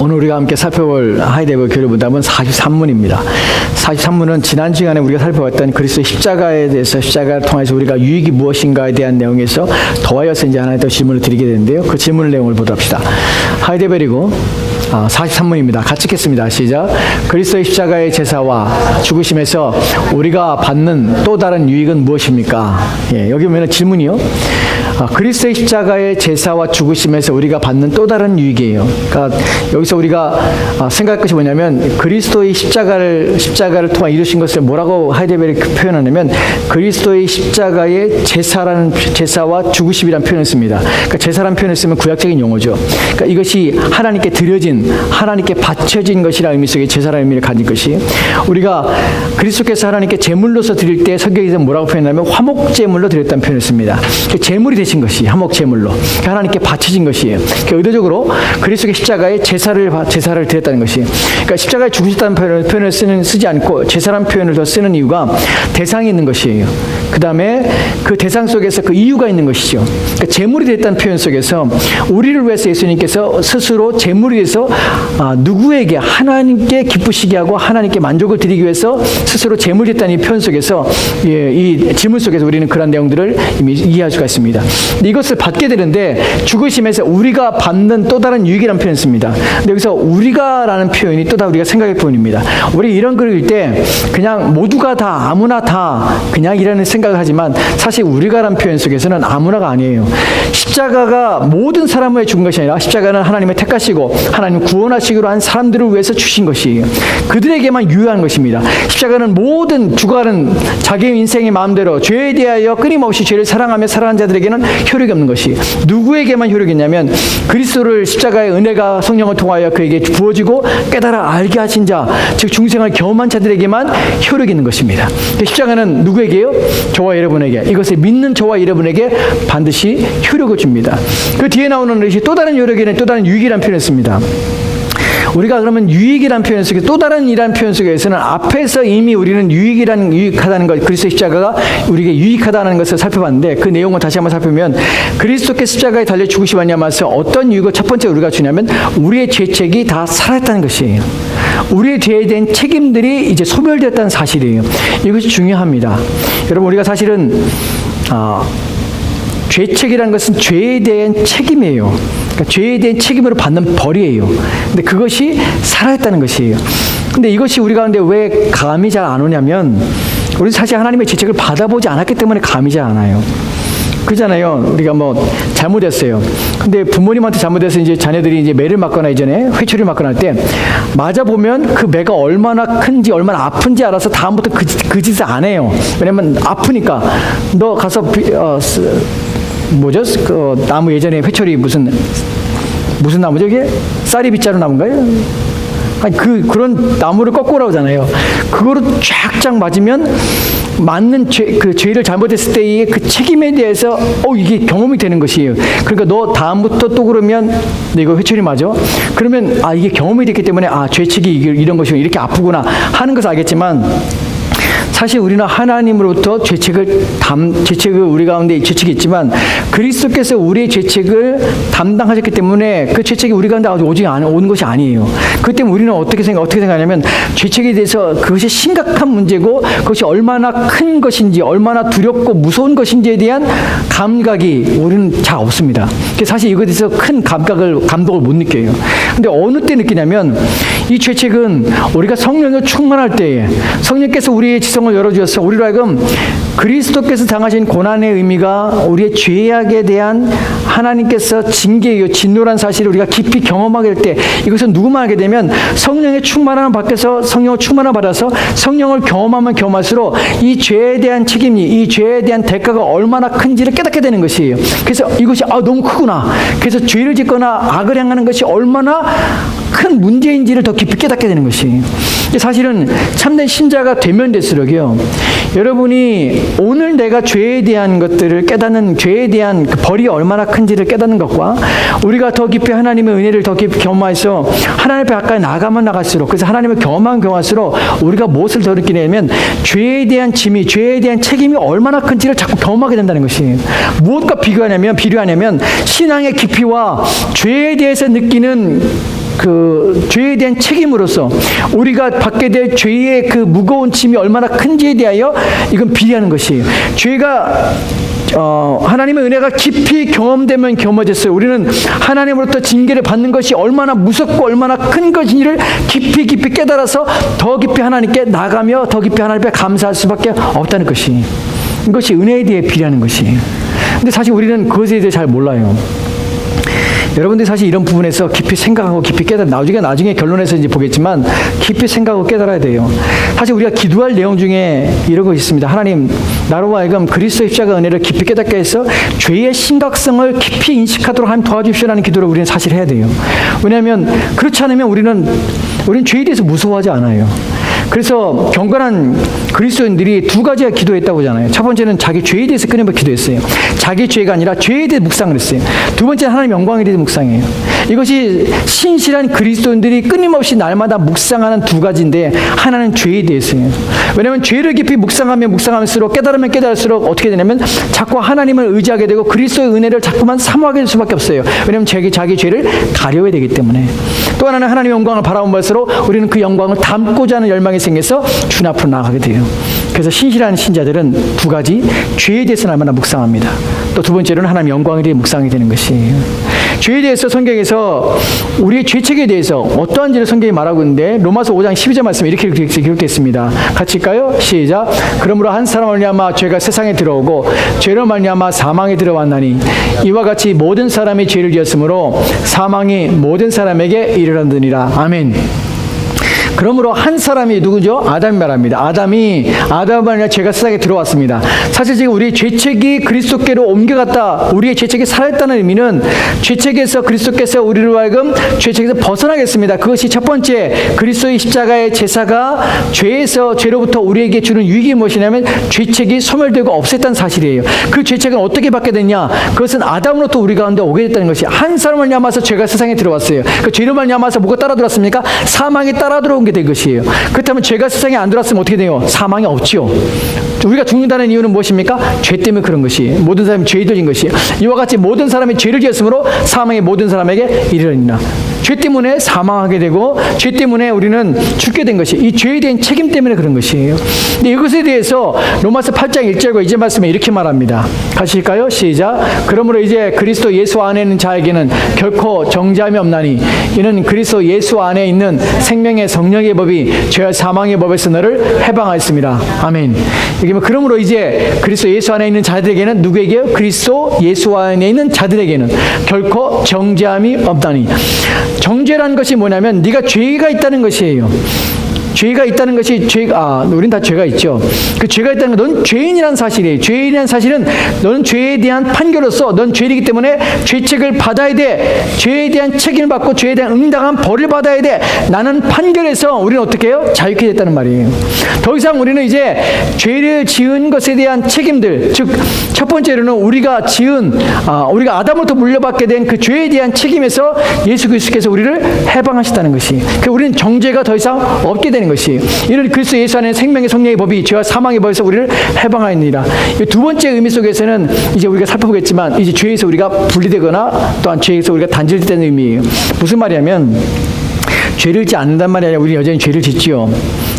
오늘 우리가 함께 살펴볼 하이데버 교리 문답은 43문입니다. 43문은 지난 시간에 우리가 살펴봤던 그리스도의 십자가에 대해서, 십자가를 통해서 우리가 유익이 무엇인가에 대한 내용에서 더하여서 이제 하나의 더 질문을 드리게 되는데요. 그 질문의 내용을 보도록 합시다. 하이데베리고 43문입니다. 같이 읽겠습니다. 시작. 그리스도의 십자가의 제사와 죽으심에서 우리가 받는 또 다른 유익은 무엇입니까? 여기 보면 질문이요. 그리스도의 십자가의 제사와 죽으심에서 우리가 받는 또 다른 유익이에요. 그러니까 여기서 우리가 생각할 것이 뭐냐면, 그리스도의 십자가를 통해 이루신 것을 뭐라고 하이데베리 표현하냐면, 그리스도의 십자가의 제사와 죽으심이라는 표현을 씁니다. 그러니까 제사라는 표현을 쓰면 구약적인 용어죠. 그러니까 이것이 하나님께 드려진, 하나님께 바쳐진 것이라는 의미 속에 제사라는 의미를 가진 것이, 우리가 그리스도께서 하나님께 제물로서 드릴 때 성경에서 뭐라고 표현하냐면 화목제물로 드렸다는 표현을 씁니다. 제물이 되신 것이 화목제물로 하나님께 바쳐진 것이에요. 의도적으로 그리스도의 십자가에 제사를 드렸다는 것이, 그러니까 십자가에 죽으셨다는 표현을 쓰지 않고 제사라는 표현을 더 쓰는 이유가 대상이 있는 것이에요. 그 다음에 그 대상 속에서 그 이유가 있는 것이죠. 그러니까 제물이 됐다는 표현 속에서 우리를 위해서 예수님께서 스스로 제물이 돼서 누구에게, 하나님께 기쁘시게 하고 하나님께 만족을 드리기 위해서 스스로 제물이 됐다는 이 표현 속에서, 이 질문 속에서 우리는 그런 내용들을 이미 이해할 수가 있습니다. 이것을 받게 되는데, 죽으심에서 우리가 받는 또 다른 유익이라는 표현을 씁니다. 근데 여기서 우리가라는 표현이 또 다 우리가 생각할 부분입니다. 우리 이런 글을 읽을 때 그냥 모두가 다, 아무나 다 그냥 이라는 생각을 하지만, 사실 우리가라는 표현 속에서는 아무나가 아니에요. 십자가가 모든 사람을 죽은 것이 아니라, 십자가는 하나님의 택하시고 하나님 구원하시기로 한 사람들을 위해서 주신 것이에요. 그들에게만 유효한 것입니다. 십자가는 모든 죽어가는 자기 인생의 마음대로 죄에 대하여 끊임없이 죄를 사랑하며 살아가는 자들에게는 효력이 없는 것이, 누구에게만 효력이 있냐면 그리스도를 십자가의 은혜가 성령을 통하여 그에게 부어지고 깨달아 알게 하신 자, 즉 중생을 경험한 자들에게만 효력이 있는 것입니다. 십자가는 누구에게요? 저와 여러분에게, 이것을 믿는 저와 여러분에게 반드시 효력을 줍니다. 그 뒤에 나오는 것이 또 다른 효력이라는, 또 다른 유익이라는 표현을 씁니다. 우리가 그러면 유익이라는 표현 속에, 또 다른 이라는 표현 속에서는 앞에서 이미 우리는 유익하다는 것, 그리스도의 십자가가 우리에게 유익하다는 것을 살펴봤는데, 그 내용을 다시 한번 살펴보면, 그리스도께서 십자가에 달려 죽으시면서 어떤 유익을 첫 번째 우리가 주냐면, 우리의 죄책이 다 사라졌다는 것이에요. 우리의 죄에 대한 책임들이 이제 소멸되었다는 사실이에요. 이것이 중요합니다. 여러분, 우리가 사실은 죄책이라는 것은 죄에 대한 책임이에요. 그러니까 죄에 대한 책임으로 받는 벌이에요. 근데 그것이 살아있다는 것이에요. 근데 이것이 우리 가운데 왜 감이 잘 안 오냐면, 우리 사실 하나님의 죄책을 받아보지 않았기 때문에 감이 잘 안 와요. 그렇잖아요. 우리가 잘못했어요. 근데 부모님한테 잘못해서 이제 자녀들이 이제 매를 맞거나 이전에 회초리를 맞거나 할 때, 맞아보면 그 매가 얼마나 큰지, 얼마나 아픈지 알아서 다음부터 그 짓을 안 해요. 왜냐면 아프니까. 너 가서 그 나무, 예전에 회초리 무슨 나무죠 이게? 쌀이 빗자루 나무인가요? 아니 그런 나무를 꺾고 오라잖아요. 그거로 쫙쫙 맞으면 맞는 그 죄를 잘못했을 때의 그 책임에 대해서 이게 경험이 되는 것이에요. 그러니까 너 다음부터 또 그러면 너 이거 회초리 맞아? 그러면 이게 경험이 됐기 때문에 죄책이 이런 것이 이렇게 아프구나 하는 것을 알겠지만, 사실 우리는 하나님으로부터 죄책을 우리 가운데 죄책이 있지만, 그리스도께서 우리의 죄책을 담당하셨기 때문에 그 죄책이 우리 가운데 오직 온 것이 아니에요. 그렇기 때문에 우리는 어떻게 생각하냐면, 죄책에 대해서 그것이 심각한 문제고 그것이 얼마나 큰 것인지, 얼마나 두렵고 무서운 것인지에 대한 감각이 우리는 잘 없습니다. 사실 이것에 대해서 큰 감독을 못 느껴요. 근데 어느 때 느끼냐면, 이 죄책은 우리가 성령을 충만할 때에, 성령께서 우리의 지성을 열어주셔서 우리로 하여금 그리스도께서 당하신 고난의 의미가 우리의 죄악에 대한 하나님께서 징계이요 진노란 사실을 우리가 깊이 경험하게 될 때, 이것은 누구만 하게 되면 성령의 충만함을 받아서, 성령을 충만함을 받아서 성령을 경험하면 경험할수록 이 죄에 대한 책임이, 이 죄에 대한 대가가 얼마나 큰지를 깨닫게 되는 것이에요. 그래서 이것이 너무 크구나. 그래서 죄를 짓거나 악을 행하는 것이 얼마나 큰 문제인지를 더 깊이 깨닫게 되는 것이에요. 사실은 참된 신자가 되면 될수록요, 여러분이 오늘 내가 죄에 대한 것들을 깨닫는, 죄에 대한 그 벌이 얼마나 큰지를 깨닫는 것과, 우리가 더 깊이 하나님의 은혜를 더 깊이 경험해서 하나님 앞에 가까이 나가면 나갈수록, 그래서 하나님을 경험할수록 우리가 무엇을 더 느끼냐면, 죄에 대한 짐이, 죄에 대한 책임이 얼마나 큰지를 자꾸 경험하게 된다는 것이에요. 무엇과 비교하냐면 신앙의 깊이와 죄에 대해서 느끼는 그 죄에 대한 책임으로서 우리가 받게 될 죄의 그 무거운 짐이 얼마나 큰지에 대하여 이건 비례하는 것이에요. 죄가 하나님의 은혜가 깊이 경험되면 경험해졌어요. 우리는 하나님으로부터 징계를 받는 것이 얼마나 무섭고 얼마나 큰 것인지를 깊이 깨달아서 더 깊이 하나님께 나가며 더 깊이 하나님 앞에 감사할 수밖에 없다는 것이, 이것이 은혜에 대해 비례하는 것이에요. 근데 사실 우리는 그것에 대해 잘 몰라요. 여러분들이 사실 이런 부분에서 깊이 생각하고 깊이 나중에 결론에서 이제 보겠지만 깊이 생각하고 깨달아야 돼요. 사실 우리가 기도할 내용 중에 이런 거 있습니다. 하나님, 나로 하여금 그리스도의 십자가 은혜를 깊이 깨닫게 해서 죄의 심각성을 깊이 인식하도록 하나님 도와주십시오라는 기도를 우리는 사실 해야 돼요. 왜냐하면 그렇지 않으면 우리는 죄에 대해서 무서워하지 않아요. 그래서 경건한 그리스도인들이 두 가지가 기도했다고 하잖아요. 첫 번째는 자기 죄에 대해서 끊임없이 기도했어요. 자기 죄가 아니라 죄에 대해 묵상을 했어요. 두 번째는 하나님 영광에 대해 묵상해요. 이것이 신실한 그리스도인들이 끊임없이 날마다 묵상하는 두 가지인데, 하나는 죄에 대해서예요. 왜냐하면 죄를 깊이 묵상하면서록 깨달으면 깨달을수록 어떻게 되냐면 자꾸 하나님을 의지하게 되고 그리스도의 은혜를 자꾸만 사모하게 될 수밖에 없어요. 왜냐하면 자기 죄를 가려야 되기 때문에. 또 하나는 하나님의 영광을 바라본 것으로 우리는 그 영광을 담고자 하는 열망이 생겨서 주님 앞으로 나아가게 돼요. 그래서 신실한 신자들은 두 가지, 죄에 대해서 날마다 묵상합니다. 또 두 번째로는 하나님 영광에 대해 묵상이 되는 것이에요. 죄에 대해서 성경에서 우리의 죄책에 대해서 어떠한지를 성경이 말하고 있는데, 로마서 5장 12절 말씀에 이렇게 기록되어 있습니다. 같이 읽까요? 시작. 그러므로 한 사람을 말미암아 죄가 세상에 들어오고 죄로 말미암아 사망에 들어왔나니 이와 같이 모든 사람이 죄를 지었으므로 사망이 모든 사람에게 이르렀느니라. 아멘. 그러므로 한 사람이 누구죠? 아담이 말합니다. 아담이 아니라 죄가 세상에 들어왔습니다. 사실 지금 우리의 죄책이 그리스도께로 옮겨갔다, 우리의 죄책이 살아있다는 의미는 죄책에서 그리스도께서 우리를 하여금 죄책에서 벗어나겠습니다. 그것이 첫 번째, 그리스도의 십자가의 제사가 죄로부터 우리에게 주는 유익이 무엇이냐면 죄책이 소멸되고 없앴다는 사실이에요. 그 죄책은 어떻게 받게 됐냐? 그것은 아담으로부터 우리 가운데 오게 됐다는 것이, 한 사람을 닮아서 죄가 세상에 들어왔어요. 그 죄로 말미암아서 뭐가 따라 들어왔습니까? 사망이 따라 들어온 게 된 것이에요. 그렇다면 죄가 세상에 안 들어왔으면 어떻게 돼요? 사망이 없지요. 우리가 죽는다는 이유는 무엇입니까? 죄 때문에 그런 것이, 모든 사람이 죄에 들린 것이에요. 이와 같이 모든 사람이 죄를 지었으므로 사망이 모든 사람에게 이르느니라. 죄 때문에 사망하게 되고 죄 때문에 우리는 죽게 된 것이, 이 죄에 대한 책임 때문에 그런 것이에요. 근데 이것에 대해서 로마서 8장 1절과 2절 말씀에 이렇게 말합니다. 같이 읽까요? 시작. 그러므로 이제 그리스도 예수 안에 있는 자에게는 결코 정죄함이 없나니 이는 그리스도 예수 안에 있는 생명의 성령의 법이 죄와 사망의 법에서 너를 해방하였습니다. 아멘. 여기 그러므로 이제 그리스도 예수 안에 있는 자들에게는, 누구에게요? 그리스도 예수 안에 있는 자들에게는 결코 정죄함이 없다니. 정죄라는 것이 뭐냐면 네가 죄가 있다는 것이에요. 죄가 있다는 것이, 우린 다 죄가 있죠. 그 죄가 있다는 건 넌 죄인이라는 사실이에요. 죄인이라는 사실은 너는 죄에 대한 판결로서 넌 죄이기 때문에 죄책을 받아야 돼. 죄에 대한 책임을 받고 죄에 대한 응당한 벌을 받아야 돼. 나는 판결에서 우리는 어떻게 해요? 자유케 됐다는 말이에요. 더 이상 우리는 이제 죄를 지은 것에 대한 책임들, 즉 첫 번째로는 우리가 아담으로부터 물려받게 된 그 죄에 대한 책임에서 예수 그리스도께서 우리를 해방하셨다는 것이, 우리는 정죄가 더 이상 없게 되는 것이, 이는 그리스도 예수 안에 생명의 성령의 법이 죄와 사망의 법에서 우리를 해방하였느니라. 두 번째 의미 속에서는 이제 우리가 살펴보겠지만, 이제 죄에서 우리가 분리되거나 또한 죄에서 우리가 단절되는 의미예요. 무슨 말이냐면, 죄를 짓지 않는단 말이 아니라 우리는 여전히 죄를 짓지요.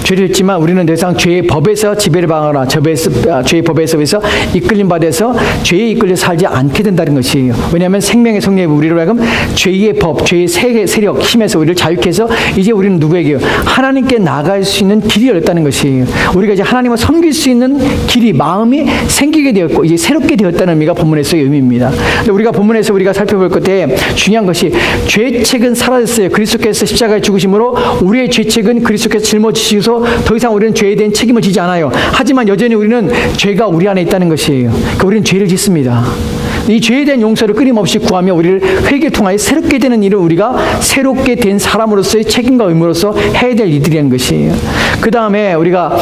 죄를 짓지만 우리는 더 이상 죄의 법에서 지배를 당하거나 죄의 법에서 이끌림 받아서 죄에 이끌려 살지 않게 된다는 것이에요. 왜냐하면 생명의 성령이 우리를 하여금 죄의 법, 죄의 세력, 힘에서 우리를 자유케 해서 이제 우리는 누구에게요? 하나님께 나갈 수 있는 길이 열렸다는 것이에요. 우리가 이제 하나님을 섬길 수 있는 길이, 마음이 생기게 되었고 이제 새롭게 되었다는 의미가 본문에서의 의미입니다. 근데 우리가 본문에서 우리가 살펴볼 때 중요한 것이, 죄책은 사라졌어요. 그리스도께서 십자가에 죽으심으로 우리의 죄책은 그리스도께서 짊어지시고서 더 이상 우리는 죄에 대한 책임을 지지 않아요. 하지만 여전히 우리는 죄가 우리 안에 있다는 것이에요. 그러니까 우리는 죄를 짓습니다. 이 죄에 대한 용서를 끊임없이 구하며 우리를 회개를 통하여 새롭게 되는 일을 우리가 새롭게 된 사람으로서의 책임과 의무로서 해야 될 일들이라는 것이에요. 그 다음에 우리가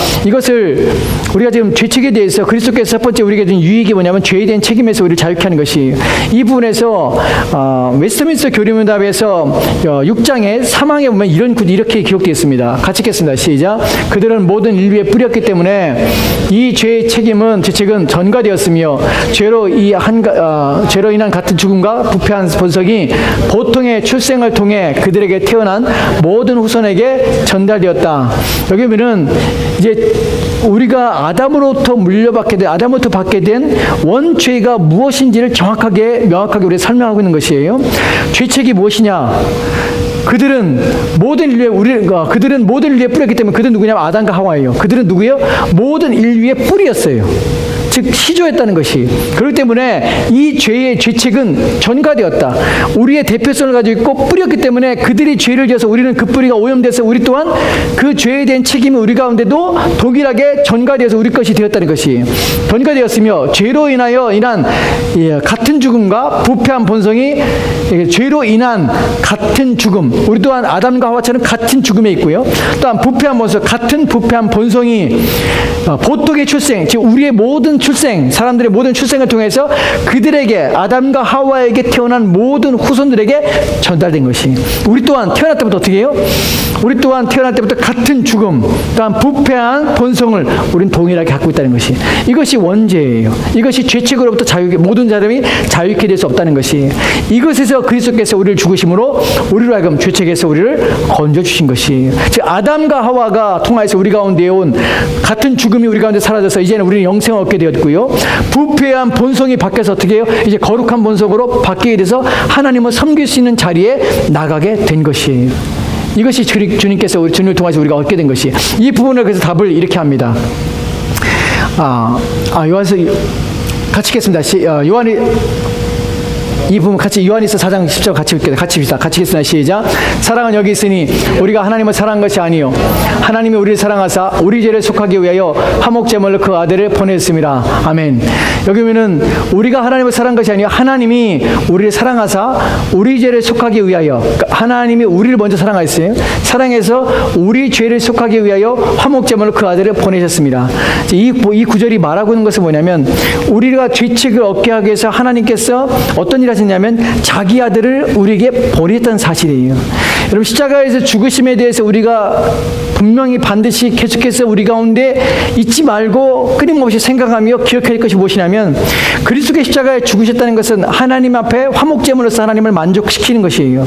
지금 죄책에 대해서 그리스도께서 첫 번째 우리에게 준 유익이 뭐냐면 죄에 대한 책임에서 우리를 자유케 하는 것이에요. 이 부분에서 웨스트민스터 교리문답에서 6장의 사망에 보면 이렇게 기록되어 있습니다. 같이 읽겠습니다. 시작. 그들은 모든 인류에 뿌렸기 때문에 이 죄의 책임은 전가되었으며 죄로 이 죄로 인한 같은 죽음과 부패한 본성이 보통의 출생을 통해 그들에게 태어난 모든 후손에게 전달되었다. 여기 보면은 이제 우리가 아담으로부터 받게 된 원죄가 무엇인지를 명확하게 우리가 설명하고 있는 것이에요. 죄책이 무엇이냐? 그들은 모든 인류에 뿌렸기 때문에 그들은 누구냐면 아담과 하와예요. 그들은 누구예요? 모든 인류의 뿌리였어요. 즉 시조했다는 것이. 그렇기 때문에 이 죄의 죄책은 전가되었다. 우리의 대표성을 가지고 있고 뿌렸기 때문에 그들이 죄를 지어서 우리는 그 뿌리가 오염돼서 우리 또한 그 죄에 대한 책임이 우리 가운데도 동일하게 전가되어서 우리 것이 되었다는 것이. 전가되었으며 죄로 인하여 같은 죽음과 부패한 본성이 죄로 인한 같은 죽음. 우리 또한 아담과 하와처럼 같은 죽음에 있고요. 또한 부패한 본성, 같은 부패한 본성이 보통의 출생, 즉 우리의 모든 출생, 사람들의 모든 출생을 통해서 그들에게 아담과 하와에게 태어난 모든 후손들에게 전달된 것이. 우리 또한 태어날 때부터 어떻게 해요? 우리 또한 태어날 때부터 같은 죽음, 또한 부패한 본성을 우리는 동일하게 갖고 있다는 것이. 이것이 원죄예요. 이것이 죄책으로부터 모든 사람이 자유케 될 수 없다는 것이. 이것에서 그리스도께서 우리를 죽으심으로 우리로 하여금 죄책에서 우리를 건져주신 것이. 즉 아담과 하와가 통하여서 우리 가운데 온 같은 죽음이 우리 가운데 사라져서 이제는 우리는 영생을 얻게 되었고요. 부패한 본성이 바뀌어서 어떻게 해요? 이제 거룩한 본성으로 바뀌게 돼서 하나님을 섬길 수 있는 자리에 나가게 된 것이에요. 이것이 주님께서 주님을 통해서 우리가 얻게 된 것이. 이 부분을 그래서 답을 이렇게 합니다. 요한서 같이 읽겠습니다. 이 부분 같이 요한일서 4장 10절 같이 읽겠습니다. 시작. 사랑은 여기 있으니 우리가 하나님을 사랑한 것이 아니요 하나님이 우리를 사랑하사 우리 죄를 속하기 위하여 화목제물로 그 아들을 보내셨습니다. 아멘. 여기 보면은 우리가 하나님을 사랑한 것이 아니요 하나님이 우리를 사랑하사 우리 죄를 속하기 위하여, 그러니까 하나님이 우리를 먼저 사랑하셨어요. 사랑해서 우리 죄를 속하기 위하여 화목제물로 그 아들을 보내셨습니다. 이 구절이 말하고 있는 것은 뭐냐면 우리가 죄책을 얻게 하기 위해서 하나님께서 어떤 일을 하셨냐면 자기 아들을 우리에게 보냈다는 사실이에요. 여러분 십자가에서 죽으심에 대해서 우리가 분명히 반드시 계속해서 우리 가운데 잊지 말고 끊임없이 생각하며 기억해야 할 것이 무엇이냐면 그리스도의 십자가에 죽으셨다는 것은 하나님 앞에 화목제물로서 하나님을 만족시키는 것이에요.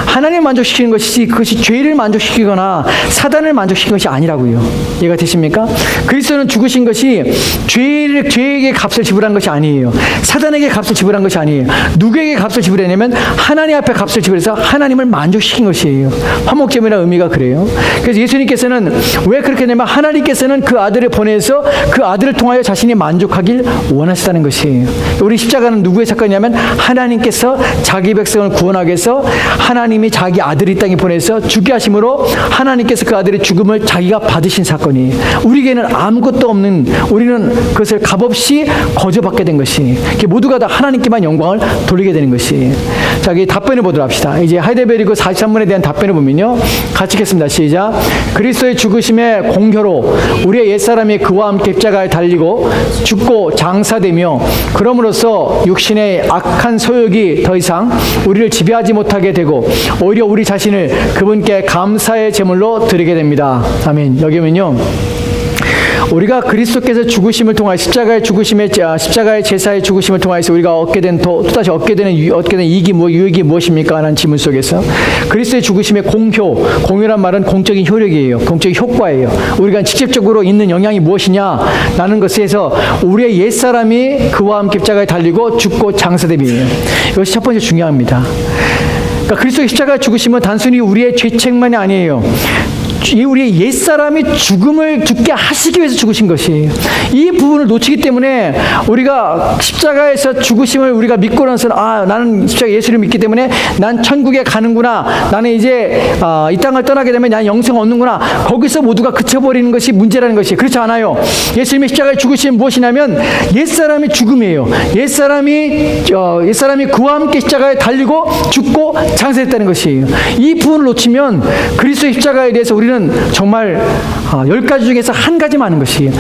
하나님을 만족시키는 것이지 그것이 죄를 만족시키거나 사단을 만족시키는 것이 아니라고요. 이해가 되십니까? 그리스도는 죽으신 것이 죄에게 값을 지불한 것이 아니에요. 사단에게 값을 지불한 것이 아니에요. 누구에게 값을 지불했냐면 하나님 앞에 값을 지불해서 하나님을 만족시킨 것이에요. 화목제물이라는 의미가 그래요. 그래서 예수님께서는 왜 그렇게 했냐면 하나님께서는 그 아들을 보내서 그 아들을 통하여 자신이 만족하길 원하셨다는 것이에요. 우리 십자가는 누구의 사건이냐면 하나님께서 자기 백성을 구원하기 위해서 하나님이 자기 아들을 이 땅에 보내서 죽게 하심으로 하나님께서 그 아들의 죽음을 자기가 받으신 사건이에요. 우리에게는 아무것도 없는, 우리는 그것을 값없이 거저받게 된 것이, 모두가 다 하나님께만 영광을 돌리게 되는 것이. 자, 이 답변을 보도록 합시다. 이제 하이델베르크 43문에 대한 답변을 보면요, 같이 읽겠습니다. 시작. 그리스도의 죽으심의 공효로 우리의 옛사람이 그와 함께 십자가에 달리고 죽고 장사되며 그럼으로써 육신의 악한 소욕이 더 이상 우리를 지배하지 못하게 되고 오히려 우리 자신을 그분께 감사의 제물로 드리게 됩니다. 아멘. 여기 보면요, 우리가 그리스도께서 죽으심을 통하여 십자가의 제사의 죽으심을 통하여서 우리가 또다시 얻게 되는 유익이 무엇입니까? 라는 질문 속에서 그리스도의 죽으심의 공효란 말은 공적인 효력이에요. 공적인 효과예요. 우리가 직접적으로 있는 영향이 무엇이냐? 라는 것에서 우리의 옛사람이 그와 함께 십자가에 달리고 죽고 장사됨이에요. 이것이 첫 번째 중요합니다. 그러니까 그리스도의 십자가의 죽으심은 단순히 우리의 죄책만이 아니에요. 우리의 옛사람이 죽게 하시기 위해서 죽으신 것이에요. 이 부분을 놓치기 때문에 우리가 십자가에서 죽으심을 우리가 믿고 나서는 나는 십자가 예수를 믿기 때문에 난 천국에 가는구나, 나는 이제 이 땅을 떠나게 되면 난 영생을 얻는구나, 거기서 모두가 그쳐버리는 것이 문제라는 것이. 그렇지 않아요. 예수님의 십자가의 죽으심은 무엇이냐면 옛사람이 죽음이에요. 옛사람이 그와 함께 십자가에 달리고 죽고 장사했다는 것이에요. 이 부분을 놓치면 그리스도의 십자가에 대해서 우리는 우리는 정말 10가지 중에서 한 가지만 아는 것이에요.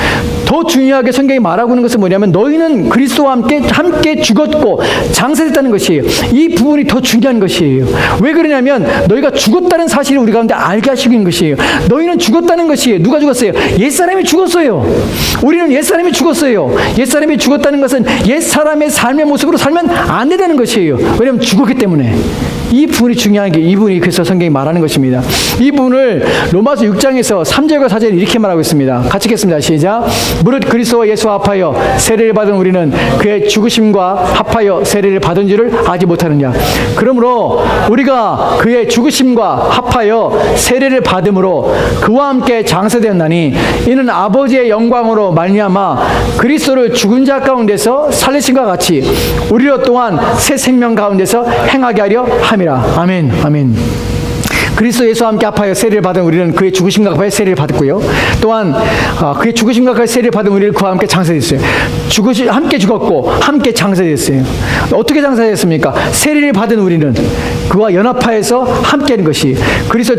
더 중요하게 성경이 말하고 있는 것은 뭐냐면 너희는 그리스도와 함께 죽었고 장사됐다는 것이에요. 이 부분이 더 중요한 것이에요. 왜 그러냐면 너희가 죽었다는 사실을 우리 가운데 알게 하시고 있는 것이에요. 너희는 죽었다는 것이에요. 누가 죽었어요? 옛사람이 죽었어요. 우리는 옛사람이 죽었어요. 옛사람이 죽었다는 것은 옛사람의 삶의 모습으로 살면 안 된다는 것이에요. 왜냐하면 죽었기 때문에. 이 부분이 중요한 게 이 부분이 그래서 성경이 말하는 것입니다. 이 부분을 로마서 6장에서 3절과 4절에 이렇게 말하고 있습니다. 같이 읽겠습니다. 시작. 무릇 그리스도와 예수와 합하여 세례를 받은 우리는 그의 죽으심과 합하여 세례를 받은 줄을 알지 못하느냐. 그러므로 우리가 그의 죽으심과 합하여 세례를 받음으로 그와 함께 장사되었나니 이는 아버지의 영광으로 말미암아 그리스도를 죽은 자 가운데서 살리심과 같이 우리로 또한 새 생명 가운데서 행하게 하려 함이라. 아멘. 아멘. 그리스도 예수와 함께 합하여 세례를 받은 우리는 그의 죽으심과 합하여 세례를 받았고요. 또한 그의 죽으심과 합하여 세례를 받은 우리를 그와 함께 장사됐어요. 함께 죽었고 함께 장사됐어요. 어떻게 장사됐습니까? 세례를 받은 우리는 그와 연합하여서 함께하는 것이 그래서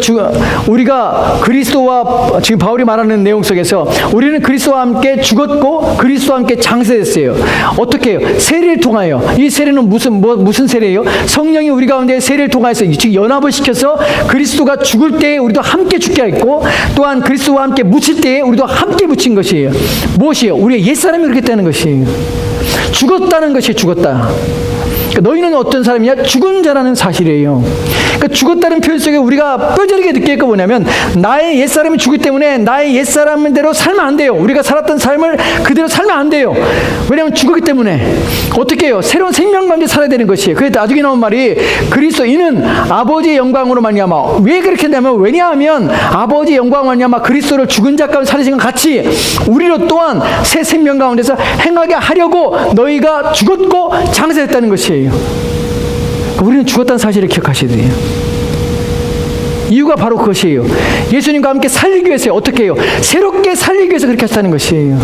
우리가 그리스도와 지금 바울이 말하는 내용 속에서 우리는 그리스도와 함께 죽었고 그리스도와 함께 장사됐어요. 어떻게 해요? 세례를 통하여. 이 세례는 무슨 세례예요? 성령이 우리 가운데 세례를 통하여서 즉 연합을 시켜서 그리스도가 죽을 때에 우리도 함께 죽게 했고 또한 그리스도와 함께 묻힐 때에 우리도 함께 묻힌 것이에요. 무엇이에요? 우리의 옛사람이 그렇게 되는 것이에요. 죽었다는 것이 죽었다. 그러니까 너희는 어떤 사람이냐? 죽은 자라는 사실이에요. 그러니까 죽었다는 표현 속에 우리가 뼈저리게 느낄 거 뭐냐면 나의 옛사람이 죽기 때문에 나의 옛사람대로 살면 안 돼요. 우리가 살았던 삶을 그대로 살면 안 돼요. 왜냐하면 죽었기 때문에. 어떻게 해요? 새로운 생명 가운데 살아야 되는 것이에요. 그래서 나중에 나온 말이 그리스도 이는 아버지의 영광으로 말미암아. 왜 그렇게 했냐면 왜냐하면 아버지의 영광으로 말미암아 그리스도를 죽은 자 가운데 살리신 것 같이 우리로 또한 새 생명 가운데서 행하게 하려고 너희가 죽었고 장사했다는 것이에요. 우리는 죽었다는 사실을 기억하셔야 돼요. 이유가 바로 그것이에요. 예수님과 함께 살리기 위해서요. 어떻게 해요? 새롭게 살리기 위해서 그렇게 하셨다는 것이에요.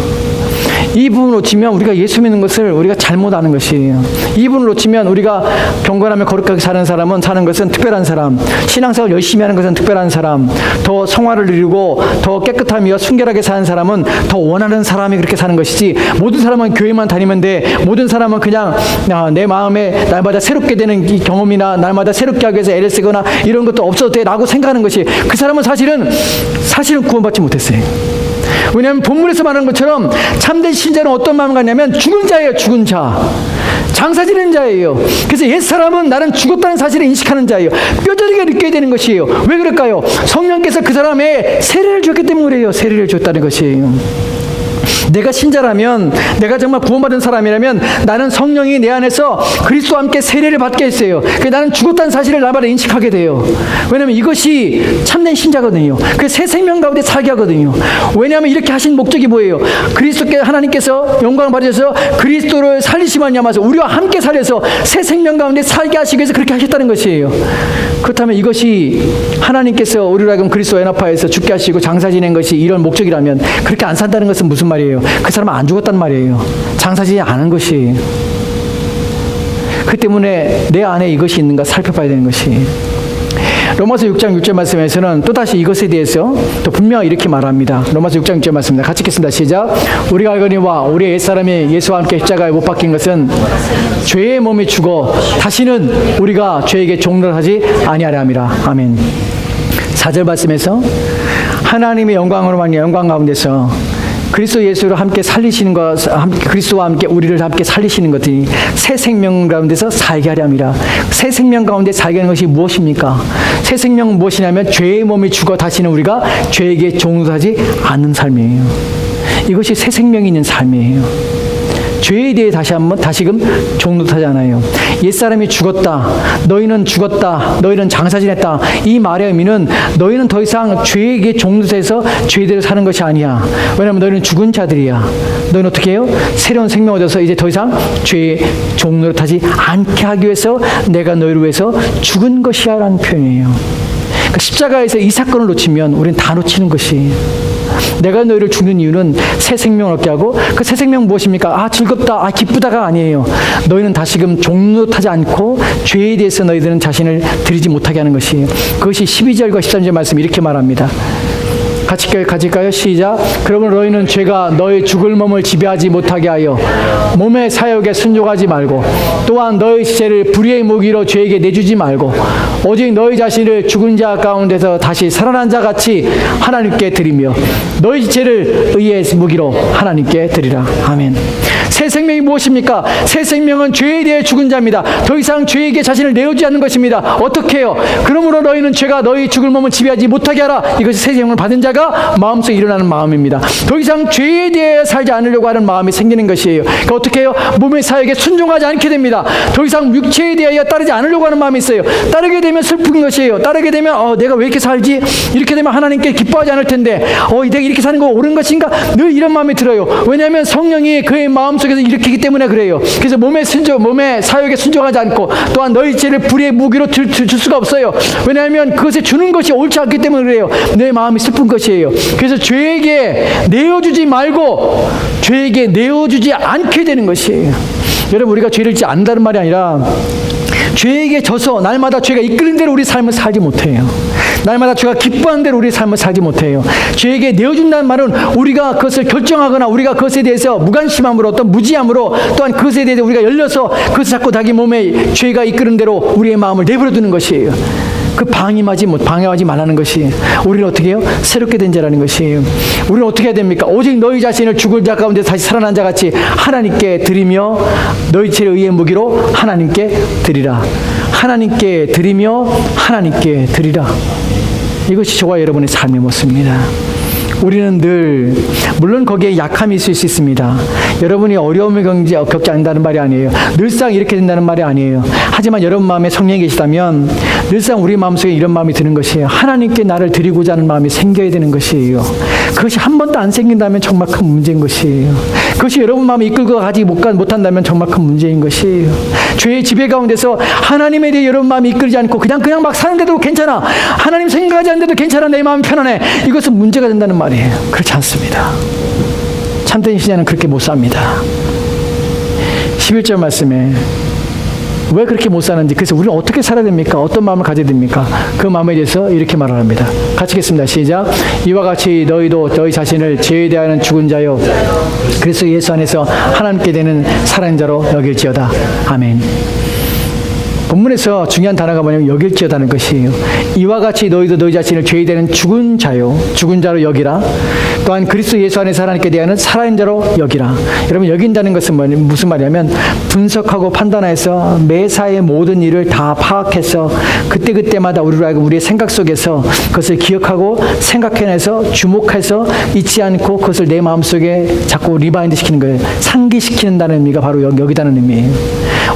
이 부분을 놓치면 우리가 예수 믿는 것을 우리가 잘못 아는 것이에요. 이 부분을 놓치면 우리가 경건하며 거룩하게 사는 것은 특별한 사람, 신앙생활 열심히 하는 것은 특별한 사람, 더 성화를 누리고 더 깨끗하며 순결하게 사는 사람은 더 원하는 사람이 그렇게 사는 것이지 모든 사람은 교회만 다니면 돼. 모든 사람은 그냥 내 마음에 날마다 새롭게 되는 이 경험이나 날마다 새롭게 하기 위해서 애를 쓰거나 이런 것도 없어도 돼 라고 생각하는 것이 그 사람은 사실은 구원받지 못했어요. 왜냐하면 본문에서 말하는 것처럼 참된 신자는 어떤 마음을 갖냐면 죽은 자예요. 죽은 자. 장사 지는 자예요. 그래서 옛사람은 나는 죽었다는 사실을 인식하는 자예요. 뼈저리게 느껴야 되는 것이에요. 왜 그럴까요? 성령께서 그 사람의 세례를 줬기 때문에 그래요. 세례를 줬다는 것이에요. 내가 신자라면, 내가 정말 구원받은 사람이라면 나는 성령이 내 안에서 그리스도와 함께 세례를 받게 했어요. 나는 죽었다는 사실을 날마다 인식하게 돼요. 왜냐하면 이것이 참된 신자거든요. 그 새 생명 가운데 살게 하거든요. 왜냐하면 이렇게 하신 목적이 뭐예요? 그리스도께 하나님께서 영광을 받으셔서 그리스도를 살리시만 야마서 우리와 함께 살려서 새 생명 가운데 살게 하시기 위해서 그렇게 하셨다는 것이에요. 그렇다면 이것이 하나님께서 우리로 하여금 그리스도와 연합하여서 죽게 하시고 장사 지낸 것이 이런 목적이라면 그렇게 안 산다는 것은 무슨 말이에요? 그 사람은 안 죽었단 말이에요. 장사지지 않은 것이. 그 때문에 내 안에 이것이 있는가 살펴봐야 되는 것이. 로마서 6장 6절 말씀에서는 또다시 이것에 대해서 또 분명히 이렇게 말합니다. 로마서 6장 6절 말씀입니다. 같이 읽겠습니다. 시작. 우리가 알거니와 우리의 옛사람이 예수와 함께 십자가에 못 박힌 것은 죄의 몸이 죽어 다시는 우리가 죄에게 종노릇하지 아니하려 함이라. 아멘. 4절 말씀에서 하나님의 영광으로 말미암아 영광 가운데서 그리스도 예수를 함께 살리시는 것, 그리스도와 함께 우리를 함께 살리시는 것이 새 생명 가운데서 살게 하려 함이라. 새 생명 가운데 살게 하는 것이 무엇입니까? 새 생명은 무엇이냐면 죄의 몸이 죽어 다시는 우리가 죄에게 종노릇하지 않는 삶이에요. 이것이 새 생명이 있는 삶이에요. 죄에 대해 다시금 종노릇하지 않아요. 옛사람이 죽었다. 너희는 죽었다. 너희는 장사지냈다. 이 말의 의미는 너희는 더 이상 죄에게 종노릇해서 죄대로 사는 것이 아니야. 왜냐하면 너희는 죽은 자들이야. 너희는 어떻게 해요? 새로운 생명 얻어서 이제 더 이상 죄에 종노릇하지 않게 하기 위해서 내가 너희를 위해서 죽은 것이야 라는 표현이에요. 그러니까 십자가에서 이 사건을 놓치면 우리는 다 놓치는 것이 내가 너희를 죽는 이유는 새 생명을 얻게 하고 그 새 생명은 무엇입니까? 즐겁다, 기쁘다가 아니에요. 너희는 다시금 종노릇하지 않고 죄에 대해서 너희들은 자신을 드리지 못하게 하는 것이에요. 그것이 12절과 13절 말씀 이렇게 말합니다. 같이 가요. 시작. 그러므로 너희는 죄가 너희 죽을 몸을 지배하지 못하게 하여 몸의 사욕에 순종하지 말고 또한 너희 지체를 불의의 무기로 죄에게 내주지 말고 오직 너희 자신을 죽은 자 가운데서 다시 살아난 자 같이 하나님께 드리며 너희 지체를 의의 무기로 하나님께 드리라. 아멘. 새 생명이 무엇입니까? 새 생명은 죄에 대해 죽은 자입니다. 더 이상 죄에게 자신을 내어주지 않는 것입니다. 어떻게 해요? 그러므로 너희는 죄가 너희 죽을 몸을 지배하지 못하게 하라. 이것이 새 생명을 받은 자가 마음속에 일어나는 마음입니다. 더 이상 죄에 대해 살지 않으려고 하는 마음이 생기는 것이에요. 그러니까 어떻게 해요? 몸의 사역에 순종하지 않게 됩니다. 더 이상 육체에 대하여 따르지 않으려고 하는 마음이 있어요. 따르게 되면 슬픈 것이에요. 따르게 되면 내가 왜 이렇게 살지? 이렇게 되면 하나님께 기뻐하지 않을 텐데 내가 이렇게 사는 거 옳은 것인가? 늘 이런 마음이 들어요. 왜냐하면 성령이 그의 마음속에서 일으키기 때문에 그래요. 그래서 몸의 사역에 순종하지 않고 또한 너희 죄를 불의의 무기로 줄 수가 없어요. 왜냐하면 그것에 주는 것이 옳지 않기 때문에 그래요. 내 마음이 슬픈 것이에요. 그래서 죄에게 내어주지 말고 죄에게 내어주지 않게 되는 것이에요. 여러분, 우리가 죄를 짓지 않는다는 말이 아니라 죄에게 져서 날마다 죄가 이끄는 대로 우리 삶을 살지 못해요. 날마다 죄가 기뻐하는 대로 우리 삶을 살지 못해요. 죄에게 내어준다는 말은 우리가 그것을 결정하거나 우리가 그것에 대해서 무관심함으로 어떤 무지함으로 또한 그것에 대해서 우리가 열려서 그것을 자꾸 자기 몸에 죄가 이끄는 대로 우리의 마음을 내버려 두는 것이에요. 그 방해하지 말라는 것이 우리는 어떻게 해요? 새롭게 된 자라는 것이에요. 우리는 어떻게 해야 됩니까? 오직 너희 자신을 죽을 자 가운데 다시 살아난 자 같이 하나님께 드리며 너희 죄를 의의 무기로 하나님께 드리라. 하나님께 드리며 하나님께 드리라. 이것이 저와 여러분의 삶의 모습입니다. 우리는 늘 물론 거기에 약함이 있을 수 있습니다. 여러분이 어려움을 겪지 않는다는 말이 아니에요. 늘상 이렇게 된다는 말이 아니에요. 하지만 여러분 마음에 성령이 계시다면 늘상 우리 마음속에 이런 마음이 드는 것이에요. 하나님께 나를 드리고자 하는 마음이 생겨야 되는 것이에요. 그것이 한 번도 안 생긴다면 정말 큰 문제인 것이에요. 그것이 여러분 마음을 이끌고 가지 못한다면 정말 큰 문제인 것이에요. 죄의 지배 가운데서 하나님에 대해 여러분 마음이 이끌지 않고 그냥 막 사는데도 괜찮아. 하나님 생각하지 않는데도 괜찮아. 내 마음이 편안해. 이것은 문제가 된다는 말이에요. 그렇지 않습니다. 참된 신자는 그렇게 못 삽니다. 11절 말씀에 왜 그렇게 못 사는지, 그래서 우리는 어떻게 살아야 됩니까? 어떤 마음을 가져야 됩니까? 그 마음에 대해서 이렇게 말합니다. 같이 읽겠습니다. 시작. 이와 같이 너희도 너희 자신을 죄에 대하여는 죽은 자요 그래서 예수 안에서 하나님께 되는 살아있는 자로 여길지어다. 아멘. 본문에서 중요한 단어가 뭐냐면 여길지어다는 것이에요. 이와 같이 너희도 너희 자신을 죄에 대한 죽은 자요 죽은 자로 여기라. 또한 그리스도 예수 안에서 하나님께 대하는 살아있는 자로 여기라. 여러분, 여긴다는 것은 무슨 말이냐면 분석하고 판단해서 매사의 모든 일을 다 파악해서 그때마다 우리로 하여금 우리의 생각 속에서 그것을 기억하고 생각해내서 주목해서 잊지 않고 그것을 내 마음속에 자꾸 리바인드 시키는 거예요. 상기시키는다는 의미가 바로 여기다는 의미예요.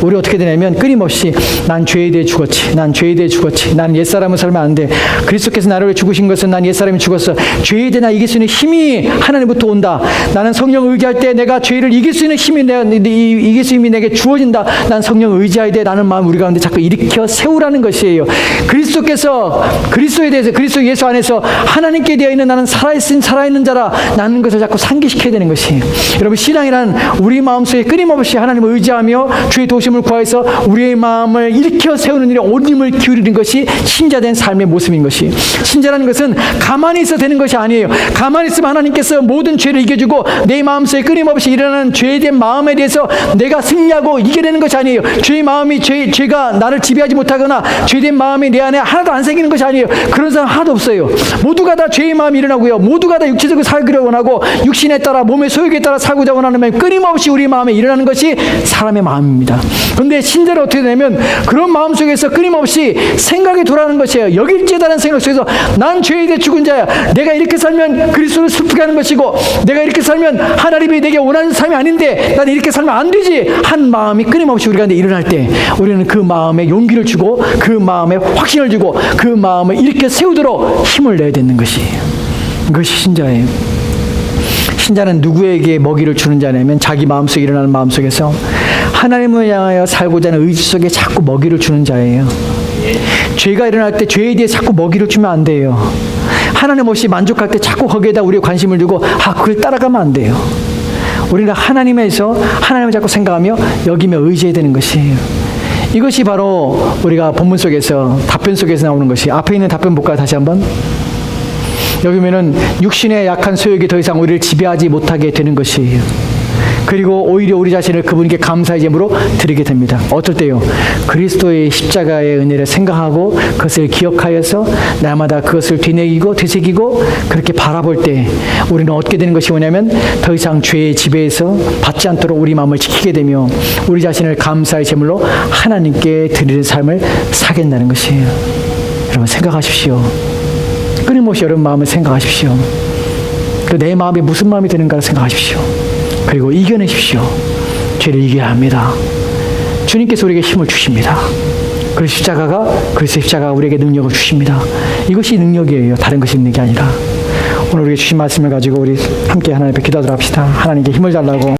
우리 어떻게 되냐면 끊임없이 난 죄에 대해 죽었지. 난 죄에 대해 죽었지. 나는 옛사람을 살면 안 돼. 그리스도께서 나를 위해 죽으신 것은 난 옛사람이 죽었어. 죄에 대해 나 이길 수 있는 힘이 하나님부터 온다. 나는 성령을 의지할 때 내가 죄를 이길 수 있는 힘이 이길 수 있는 힘이 내게 주어진다. 난 성령을 의지해야 돼. 라는 마음 우리 가운데 자꾸 일으켜 세우라는 것이에요. 그리스도에 대해서 그리스도 예수 안에서 하나님께 되어 있는 나는 살아있는 자라. 나는 것을 자꾸 상기시켜야 되는 것이에요. 여러분, 신앙이란 우리 마음속에 끊임없이 하나님을 의지하며 주의 도심을 구하여서 우리의 마음을 일으켜 세우는 일에 온 힘을 기울이는 것이 신자된 삶의 모습인 것이. 신자라는 것은 가만히 있어 되는 것이 아니에요. 가만히 있으면 하나님께서 모든 죄를 이겨주고 내 마음속에 끊임없이 일어나는 죄에 대한 마음에 대해서 내가 승리하고 이겨내는 것이 아니에요. 죄가 나를 지배하지 못하거나 죄에 대한 마음이 내 안에 하나도 안 생기는 것이 아니에요. 그런 사람 하나도 없어요. 모두가 다 죄의 마음이 일어나고요. 모두가 다 육체적으로 살기를 원하고 육신에 따라 몸의 소욕에 따라 살고자 원하는 끊임없이 우리 마음에 일어나는 것이 사람의 마음입니다. 그런데 신자는 어떻게 되냐면 그런 마음 속에서 끊임없이 생각이 돌아가는 것이에요. 여길지어다는 생각 속에서 난 죄에 대해 죽은 자야. 내가 이렇게 살면 그리스도를 슬프게 하는 것이고 내가 이렇게 살면 하나님이 내게 원하는 삶이 아닌데 나는 이렇게 살면 안 되지 한 마음이 끊임없이 우리가 일어날 때 우리는 그 마음에 용기를 주고 그 마음에 확신을 주고 그 마음을 일으켜 세우도록 힘을 내야 되는 것이에요. 그것이 신자예요. 신자는 누구에게 먹이를 주는 자냐면 자기 마음속에 일어나는 마음속에서 하나님을 향하여 살고자 하는 의지 속에 자꾸 먹이를 주는 자예요. 죄가 일어날 때 죄에 대해 자꾸 먹이를 주면 안 돼요. 하나님 없이 만족할 때 자꾸 거기에다 우리의 관심을 두고 그걸 따라가면 안 돼요. 우리는 하나님에서 하나님을 자꾸 생각하며 여기며 의지해야 되는 것이에요. 이것이 바로 우리가 본문 속에서 답변 속에서 나오는 것이. 앞에 있는 답변 볼까요? 다시 한번. 여기 보면은 육신의 약한 소욕이 더 이상 우리를 지배하지 못하게 되는 것이에요. 그리고 오히려 우리 자신을 그분께 감사의 제물로 드리게 됩니다. 어떨 때요? 그리스도의 십자가의 은혜를 생각하고 그것을 기억하여서 날마다 그것을 되새기고 그렇게 바라볼 때 우리는 어떻게 되는 것이 뭐냐면 더 이상 죄의 지배에서 받지 않도록 우리 마음을 지키게 되며 우리 자신을 감사의 제물로 하나님께 드리는 삶을 사겠다는 것이에요. 여러분 생각하십시오. 끊임없이 여러분 마음을 생각하십시오. 그 내 마음에 무슨 마음이 드는가를 생각하십시오. 그리고 이겨내십시오. 죄를 이겨야 합니다. 주님께서 우리에게 힘을 주십니다. 그리고 십자가가 우리에게 능력을 주십니다. 이것이 능력이에요. 다른 것이 능력이 아니라. 오늘 우리에게 주신 말씀을 가지고 우리 함께 하나님 앞에 기도하도록 합시다. 하나님께 힘을 달라고.